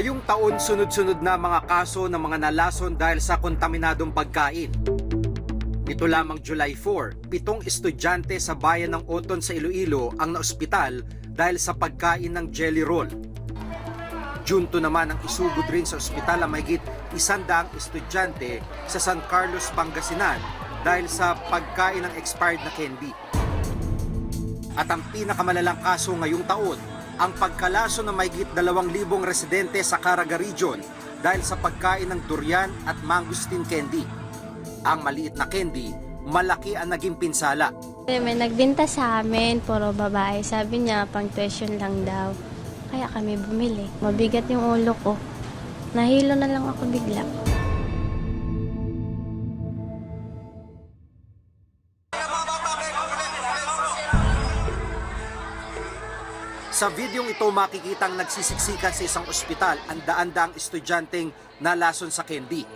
Ngayong taon, sunod-sunod na mga kaso ng mga nalason dahil sa kontaminadong pagkain. Nito lamang July 4, 7 estudyante sa bayan ng Oton sa Iloilo ang naospital dahil sa pagkain ng jelly roll. June 2 naman ang isugod rin sa ospital ang mahigit 100 estudyante sa San Carlos, Pangasinan dahil sa pagkain ng expired na candy. At ang pinakamalalang kaso ngayong taon, ang pagkalaso ng mahigit 2,000 residente sa Caraga Region dahil sa pagkain ng durian at mangosteen candy. Ang maliit na candy, malaki ang naging pinsala. May nagbenta sa amin, puro babae. Sabi niya, pang tuition lang daw. Kaya kami bumili. Mabigat yung ulo ko. Nahilo na lang ako bigla. Sa videong ito makikitang nagsisiksikan sa isang ospital ang daan-daang estudyanteng nalason sa candy.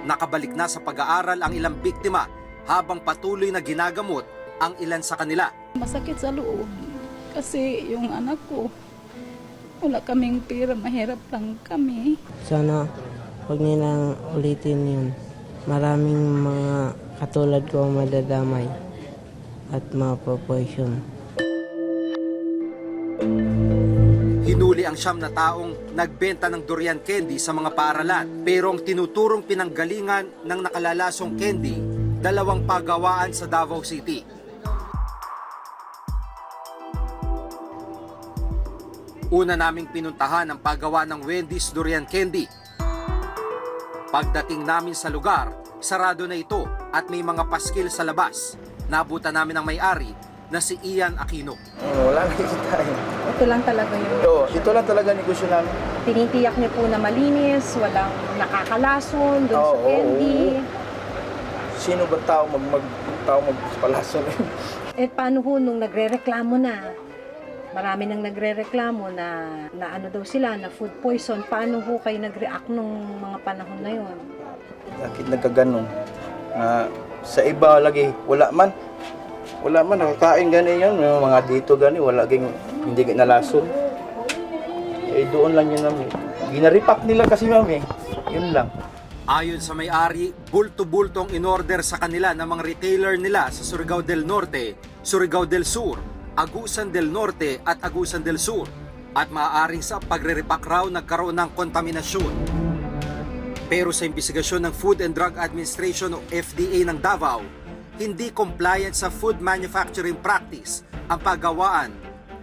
Nakabalik na sa pag-aaral ang ilang biktima habang patuloy na ginagamot ang ilan sa kanila. Masakit sa loob kasi yung anak ko, wala kaming pera, mahirap lang kami. Sana huwag nilang ulitin yun. Maraming mga katulad ko madadamay at mapopoison. Hinuli ang 9 na taong nagbenta ng durian candy sa mga paaralan. Pero ang tinuturong pinanggalingan ng nakalalasong candy, 2 pagawaan sa Davao City. Una naming pinuntahan ang paggawa ng Wendy's durian candy. Pagdating namin sa lugar, sarado na ito at may mga paskil sa labas. Nabutan namin ang may-ari na si Ian Aquino. Wala nakikita eh. Ito lang talaga yun. Ito lang talaga negosyo namin. Tinitiyak niyo po na malinis, walang nakakalason, doon sa candy. Sino ba tao magpalason? Eh paano ho nung nagre-reklamo na? Marami nang nagre-reklamo na ano daw sila, na food poison. Paano ho kayo nag-react nung mga panahon na yun? Bakit nagkaganon? Na sa iba lagi, wala man, nakakain gani yan. Yung mga dito gani, wala ging hindi nalason. Eh doon lang yun namin. Ginaripak nila kasi mami. Yun lang. Ayon sa may-ari, bulto-bulto ang in-order sa kanila ng mga retailer nila sa Surigao del Norte, Surigao del Sur, Agusan del Norte at Agusan del Sur. At maaaring sa pagre-repack raw nagkaroon ng kontaminasyon. Pero sa imbestigasyon ng Food and Drug Administration o FDA ng Davao, hindi compliant sa food manufacturing practice ang paggawaan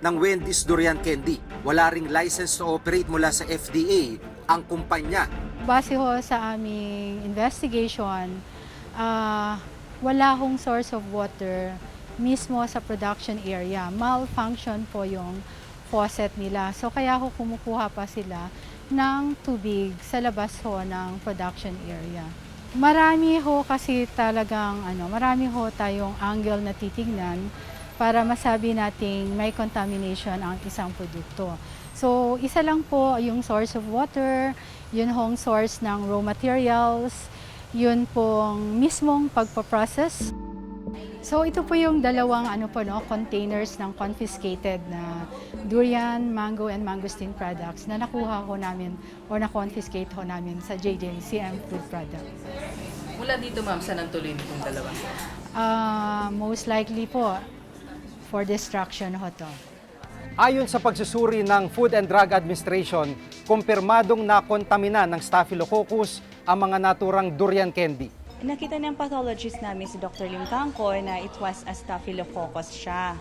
ng Wendy's durian candy. Wala ring license to operate mula sa FDA ang kumpanya. Base ho sa aming investigation, wala hong source of water mismo sa production area. Malfunction po yung faucet nila. So kaya ho kumukuha pa sila ng tubig sa labas ho ng production area. Marami ho kasi talagang marami ho tayong angle na titignan para masabi nating may contamination ang isang produkto. So isa lang po yung source of water, yun hong source ng raw materials, yun pong mismong pagpaprocess. So ito po yung dalawang containers ng confiscated na durian, mango and mangosteen products na nakuha ko namin or na-confiscate ho namin sa JJCM Food Products. Mula dito ma'am, saan ang tuloy nitong dalawa? Most likely po for destruction ho to. Ayon sa pagsusuri ng Food and Drug Administration, kumpirmadong nakontamina ng Staphylococcus ang mga naturang durian candy. Nakita ng pathologist namin si Dr. Lim Tangkoy na it was a staphylococcus siya.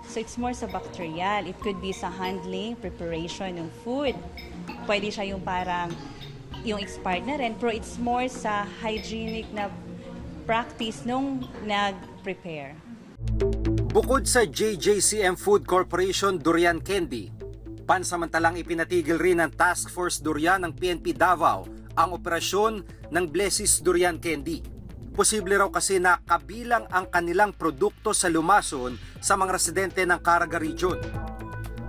So it's more sa bacterial. It could be sa handling, preparation ng food. Pwede siya yung parang yung expired na rin, pero it's more sa hygienic na practice nung nag-prepare. Bukod sa JJCM Food Corporation Durian Candy, pansamantalang ipinatigil rin ng Task Force Durian ng PNP Davao ang operasyon ng Blessis Durian Candy. Posible raw kasi na kabilang ang kanilang produkto sa lumason sa mga residente ng Caraga Region.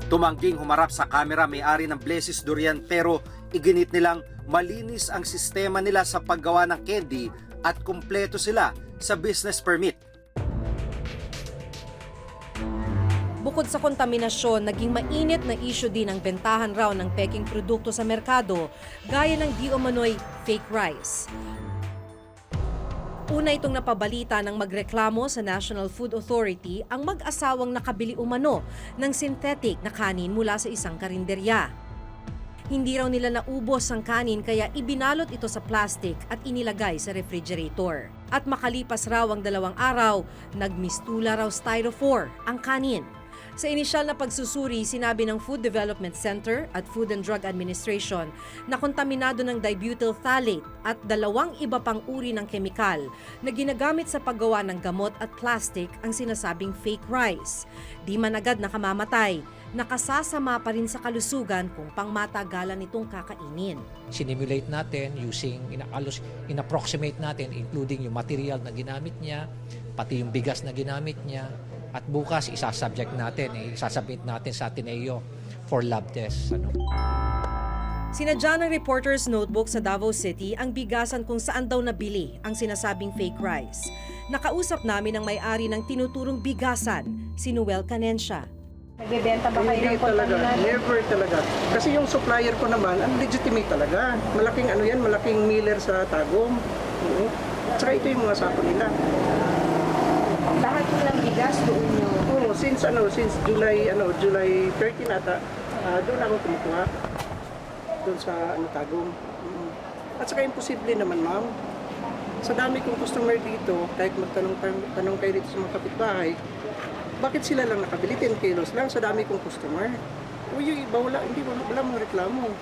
Tumangging humarap sa kamera may-ari ng Blessis Durian pero iginit nilang malinis ang sistema nila sa paggawa ng candy at kumpleto sila sa business permit. Bukod sa kontaminasyon, naging mainit na issue din ang bentahan raw ng peking produkto sa merkado, gaya ng di umano'y fake rice. Una itong napabalita ng magreklamo sa National Food Authority ang mag-asawang nakabili umano ng synthetic na kanin mula sa isang karinderya. Hindi raw nila naubos ang kanin kaya ibinalot ito sa plastic at inilagay sa refrigerator. At makalipas raw ang 2 araw, nagmistula raw styrofoam ang kanin. Sa inisyal na pagsusuri, sinabi ng Food Development Center at Food and Drug Administration na kontaminado ng dibutyl phthalate at 2 iba pang uri ng kemikal na ginagamit sa paggawa ng gamot at plastic ang sinasabing fake rice. Di man agad nakamamatay, nakasasama pa rin sa kalusugan kung pangmatagalan itong kakainin. Sinimulate natin using, in-approximate natin including yung material na ginamit niya, pati yung bigas na ginamit niya. At bukas isasubject natin, isasubmit natin sa Ateneo for lab tests. Sinadya ng Reporter's Notebook sa Davao City ang bigasan kung saan daw nabili ang sinasabing fake rice. Nakausap namin ang may-ari ng tinuturong bigasan, si Noel Canencia. Nagbebenta ba kayo Hindi ng talaga, kontaminado? never talaga. Kasi yung supplier ko naman, ang legitimate talaga. Malaking ano yan, malaking miller sa Tagum. Tsaka ito yung mga sako nila. Lahat ng bigas doon nyo. Oo, since July 13 ata, doon ako kumukuha. Doon sa Tagum. At saka imposible naman, ma'am. Sa dami kong customer dito, kahit magtanong kayo dito sa mga kapitbahay, bakit sila lang nakabili 10 kilos lang sa dami kong customer? O yung iba, wala mga reklamo.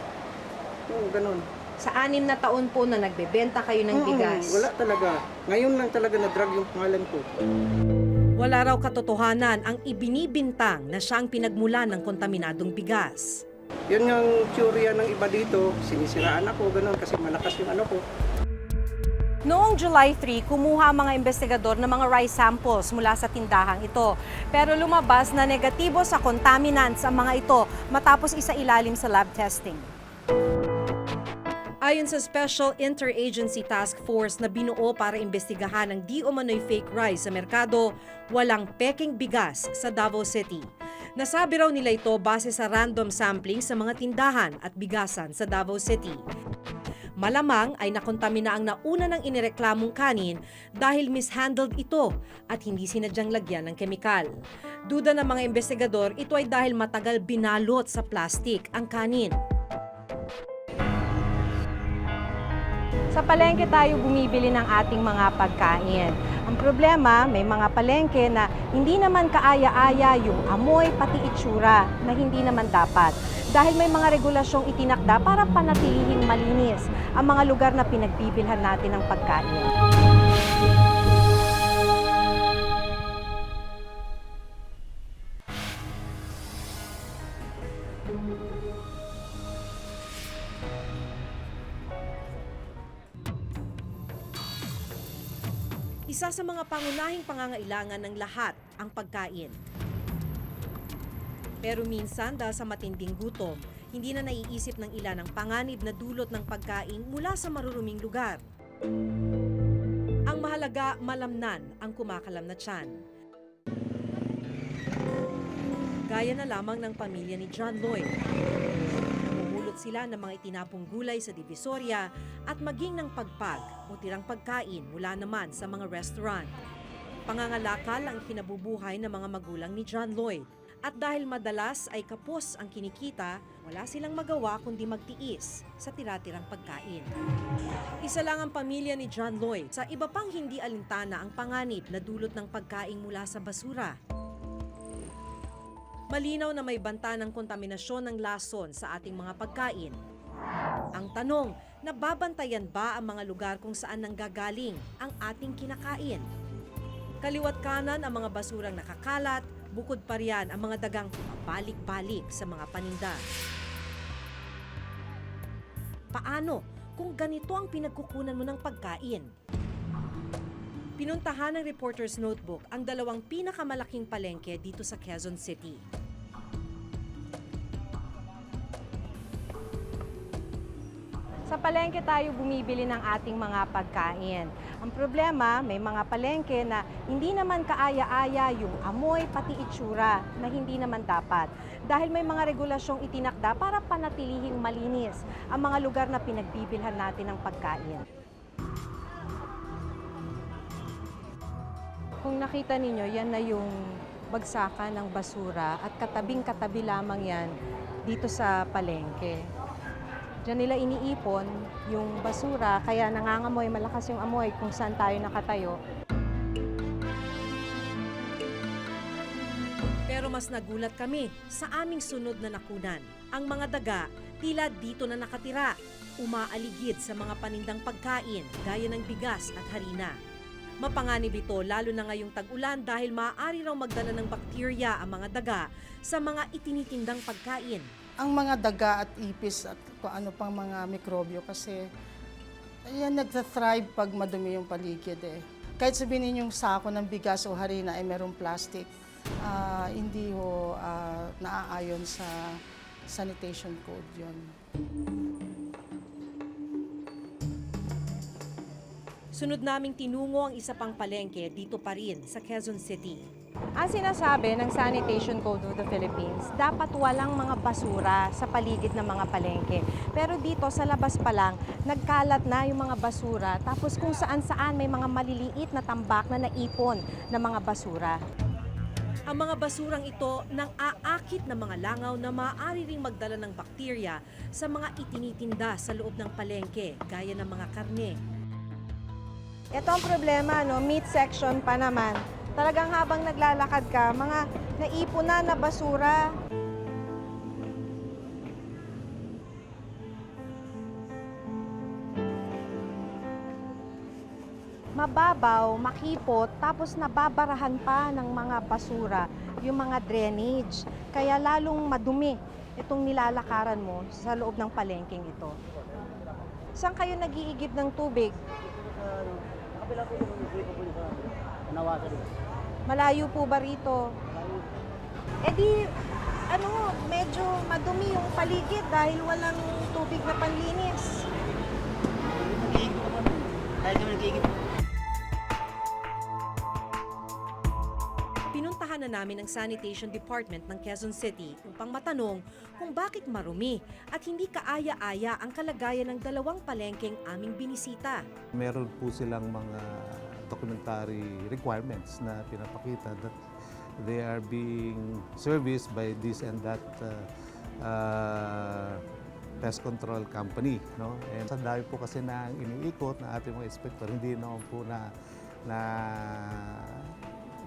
Oo, ganun. Sa 6 na taon po na nagbebenta kayo ng bigas. Wala talaga. Ngayon lang talaga na-drag yung pangalan ko. Wala raw katotohanan ang ibinibintang na siya ang pinagmulan ng kontaminadong bigas. Yun yung teorya ng iba dito, sinisiraan ako, ganun, kasi malakas yung ano ko. Noong July 3, kumuha ang mga investigador ng mga rice samples mula sa tindahang ito. Pero lumabas na negatibo sa contaminants ang mga ito matapos isailalim sa lab testing. Ayon sa Special Interagency Task Force na binuo para imbestigahan ang di umano'y fake rice sa merkado, walang peking bigas sa Davao City. Nasabi raw nila ito base sa random sampling sa mga tindahan at bigasan sa Davao City. Malamang ay nakontamina ang nauna ng inireklamong kanin dahil mishandled ito at hindi sinadyang lagyan ng kemikal. Duda ng mga investigador, ito ay dahil matagal binalot sa plastic ang kanin. Sa palengke tayo bumibili ng ating mga pagkain. Ang problema, may mga palengke na hindi naman kaaya-aya yung amoy pati itsura na hindi naman dapat. Dahil may mga regulasyong itinakda para panatilihing malinis ang mga lugar na pinagbibilhan natin ng pagkain. Isa sa mga pangunahing pangangailangan ng lahat ang pagkain. Pero minsan dahil sa matinding gutom, hindi na naiisip ng ilan ang panganib na dulot ng pagkain mula sa maruruming lugar. Ang mahalaga, malamnan ang kumakalam na tiyan. Gaya na lamang ng pamilya ni John Lloyd. Namumulot sila ng mga itinapong gulay sa Divisoria at maging ng pagpag o tirang pagkain mula naman sa mga restaurant. Pangangalakal ang kinabubuhay ng mga magulang ni John Lloyd. At dahil madalas ay kapos ang kinikita, wala silang magawa kundi magtiis sa tira-tirang pagkain. Isa lang ang pamilya ni John Lloyd sa iba pang hindi alintana ang panganib na dulot ng pagkain mula sa basura. Malinaw na may banta ng kontaminasyon ng lason sa ating mga pagkain. Ang tanong, nababantayan ba ang mga lugar kung saan nanggagaling ang ating kinakain? Kaliwat kanan ang mga basurang nakakalat, bukod pa riyan ang mga dagang balik-balik sa mga paninda. Paano kung ganito ang pinagkukunan mo ng pagkain? Pinuntahan ng Reporter's Notebook ang 2 pinakamalaking palengke dito sa Quezon City. Sa palengke tayo bumibili ng ating mga pagkain. Ang problema, may mga palengke na hindi naman kaaya-aya yung amoy pati itsura na hindi naman dapat. Dahil may mga regulasyong itinakda para panatilihing malinis ang mga lugar na pinagbibilhan natin ng pagkain. Kung nakita ninyo, yan na yung bagsakan ng basura at katabing-katabi lamang yan dito sa palengke. Diyan nila iniipon yung basura, kaya nangangamoy, malakas yung amoy kung saan tayo nakatayo. Pero mas nagulat kami sa aming sunod na nakunan. Ang mga daga, tila dito na nakatira, umaaligid sa mga panindang pagkain gaya ng bigas at harina. Mapanganib ito lalo na ngayong tag-ulan dahil maaari raw magdala ng bakterya ang mga daga sa mga itinitindang pagkain. Ang mga daga at ipis at kung ano pang mga mikrobyo kasi yan nagta-thrive pag madumi yung paligid eh. Kahit sabihin yung sako ng bigas o harina ay merong plastic, hindi ho naaayon sa sanitation code yun. Sunod naming tinungo ang isa pang palengke dito pa rin sa Quezon City. Ang sinasabi ng Sanitation Code of the Philippines, dapat walang mga basura sa paligid ng mga palengke. Pero dito sa labas pa lang, nagkalat na yung mga basura. Tapos kung saan-saan may mga maliliit na tambak na naipon na mga basura. Ang mga basurang ito nang aakit na mga langaw na maaari ring magdala ng bakterya sa mga itinitinda sa loob ng palengke, gaya ng mga karne. Ito ang problema, no? Meat section pa naman. Talagang habang naglalakad ka, mga naipunan na basura. Mababaw, makipot, tapos nababarahan pa ng mga basura, yung mga drainage. Kaya lalong madumi itong nilalakaran mo sa loob ng palengkeng ito. Saan kayo nag-iigib ng tubig? Malayo po ba rito? Eh di, medyo madumi yung paligid dahil walang tubig na panlinis. Pinuntahan na namin ang Sanitation Department ng Quezon City upang matanong kung bakit marumi at hindi kaaya-aya ang kalagayan ng dalawang palengkeng aming binisita. Meron po silang mga documentary requirements na pinapakita that they are being serviced by this and that pest control company. No? And sa dami po kasi na iniikot na ating mga inspector, hindi naman po na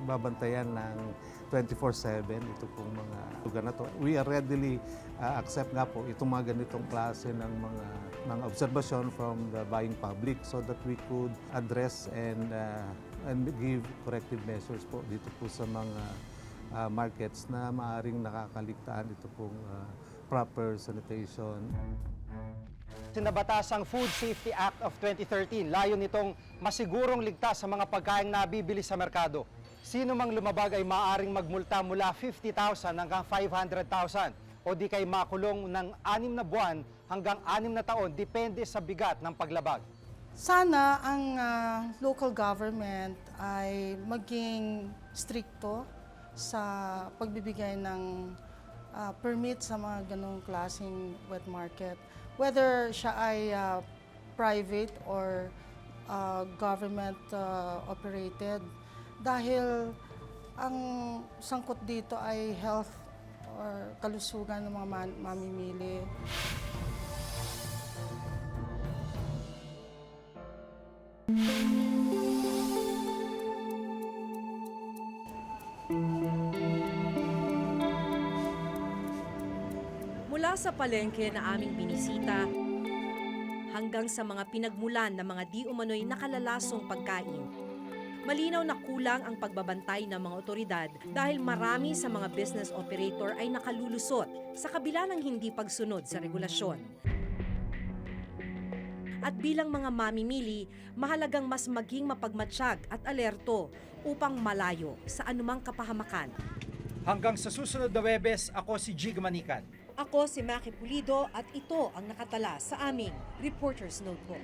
babantayan ng 24/7 ito pong mga lugar na to. We are readily accept nga po itong mga ganitong klase ng mga observation from the buying public so that we could address and give corrective measures po dito po sa mga markets na maaring nakakaligtaan ito pong proper sanitation. Sinabatasang Food Safety Act of 2013, layo nitong masigurong ligtas sa mga pagkain na bibili sa merkado. Sino mang lumabag ay maaaring magmulta mula 50,000 hanggang 500,000 o di kay makulong ng 6 na buwan hanggang 6 na taon depende sa bigat ng paglabag. Sana ang local government ay maging stricto sa pagbibigay ng permit sa mga ganong klaseng wet market. Whether siya ay private or government operated. Dahil ang sangkot dito ay health or kalusugan ng mga mamimili. Mula sa palengke na aming binisita, hanggang sa mga pinagmulan ng mga di umano'y nakalalasong pagkain. Malinaw na kulang ang pagbabantay ng mga otoridad dahil marami sa mga business operator ay nakalulusot sa kabila ng hindi pagsunod sa regulasyon. At bilang mga mamimili, mahalagang mas maging mapagmatsyag at alerto upang malayo sa anumang kapahamakan. Hanggang sa susunod na Webes, ako si Jig Manikan. Ako si Maki Pulido at ito ang nakatala sa aming Reporter's Notebook.